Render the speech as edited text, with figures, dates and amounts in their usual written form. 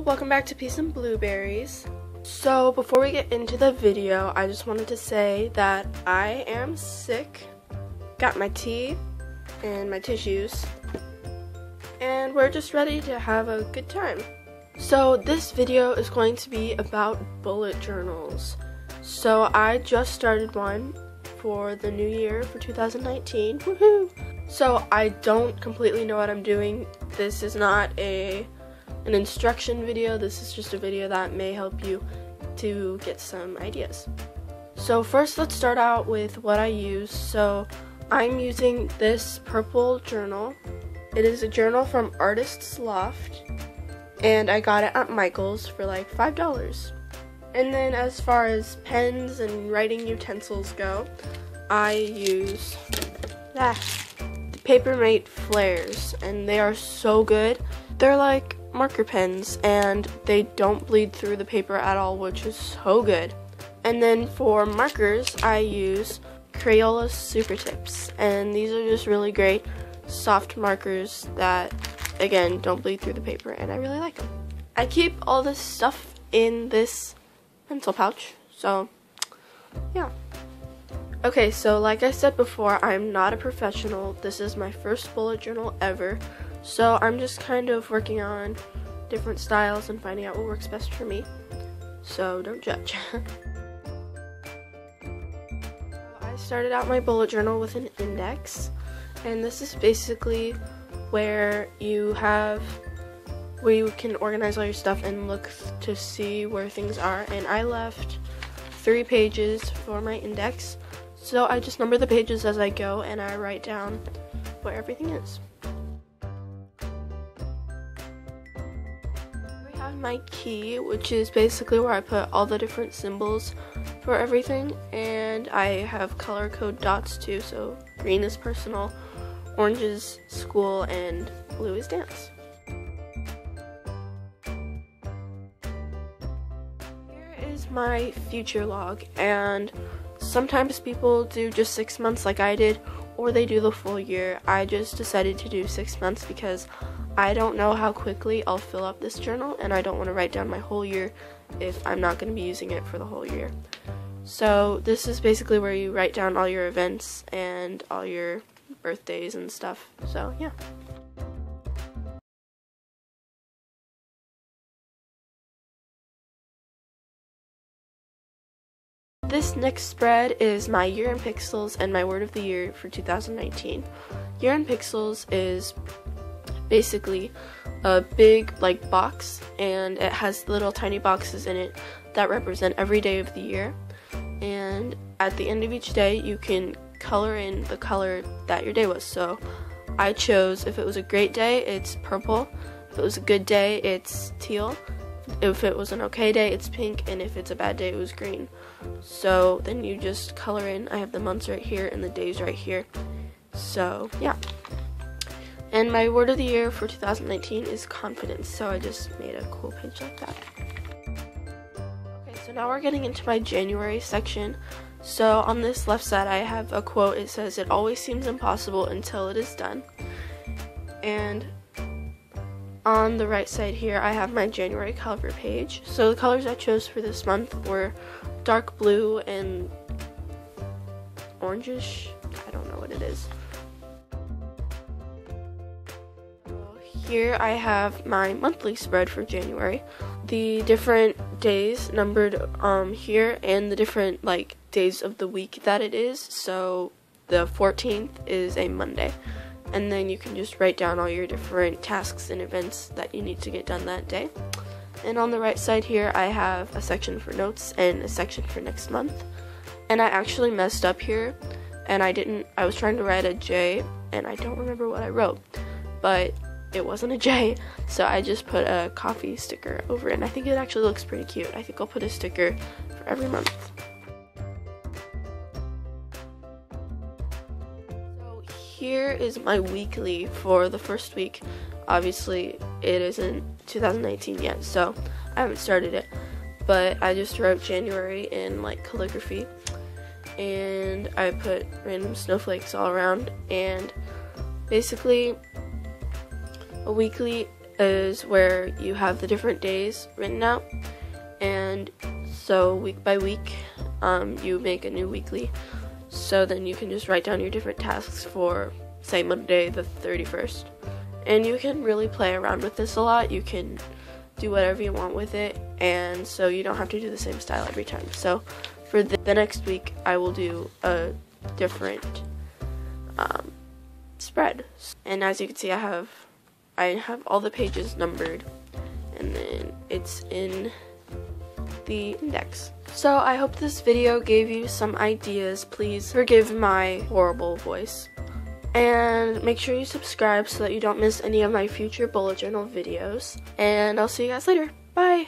welcome back to Peas and Blueberries. So before we get into the video, I just wanted to say that I am sick. Got my tea and my tissues, and we're just ready to have a good time. So this video is going to be about bullet journals. So I just started one for the new year for 2019. Woohoo! So I don't completely know what I'm doing. This is not an instruction video. This is just a video that may help you to get some ideas. So first, let's start out with what I use. So I'm using this purple journal. It is a journal from Artist's Loft, and I got it at Michael's for like $5. And then as far as pens and writing utensils go, I use the Papermate Flares, and they are so good. They're like marker pens, and they don't bleed through the paper at all, which is so good. And then for markers, I use Crayola Super Tips, and these are just really great soft markers that, again, don't bleed through the paper, and I really like them. I keep all this stuff in this pencil pouch, so yeah. Okay, so like I said before, I'm not a professional. This is my first bullet journal ever, so I'm just kind of working on different styles and finding out what works best for me, so don't judge. I started out my bullet journal with an index, and this is basically where you can organize all your stuff and look to see where things are. And I left 3 pages for my index, so I just number the pages as I go and I write down where everything is. We have my key, which is basically where I put all the different symbols for everything, and I have color code dots too, so green is personal, orange is school, and blue is dance. Here is my future log, and sometimes people do just 6 months like I did, or they do the full year. I just decided to do 6 months because I don't know how quickly I'll fill up this journal, and I don't want to write down my whole year if I'm not going to be using it for the whole year. So this is basically where you write down all your events and all your birthdays and stuff. So yeah. This next spread is my year in pixels and my word of the year for 2019. Year in pixels is basically a big like box, and it has little tiny boxes in it that represent every day of the year. And at the end of each day, you can color in the color that your day was. So I chose, if it was a great day, it's purple. If it was a good day, it's teal. If it was an okay day, it's pink. And if it's a bad day, it was green. So then you just color in. I have the months right here and the days right here. So yeah. And my word of the year for 2019 is confidence. So I just made a cool page like that. So now we're getting into my January section. So on this left side I have a quote. It says, "It always seems impossible until it is done." And on the right side here I have my January cover page. So the colors I chose for this month were dark blue and orangish. I don't know what it is. Here I have my monthly spread for January. The different days numbered here, and the different like days of the week that it is. So the 14th is a Monday, and then you can just write down all your different tasks and events that you need to get done that day. And on the right side here I have a section for notes and a section for next month. And I actually messed up here, and I was trying to write a J, and I don't remember what I wrote, but it wasn't a J, so I just put a coffee sticker over it, and I think it actually looks pretty cute. I think I'll put a sticker for every month. So here is my weekly for the first week. Obviously it isn't 2019 yet, so I haven't started it, but I just wrote January in like calligraphy, and I put random snowflakes all around. And basically a weekly is where you have the different days written out, and so week by week you make a new weekly, so then you can just write down your different tasks for, say, Monday the 31st, and you can really play around with this a lot. You can do whatever you want with it, and so you don't have to do the same style every time. So for the next week I will do a different spread, and as you can see I have all the pages numbered, and then it's in the index. So I hope this video gave you some ideas. Please forgive my horrible voice, and make sure you subscribe so that you don't miss any of my future bullet journal videos, and I'll see you guys later. Bye!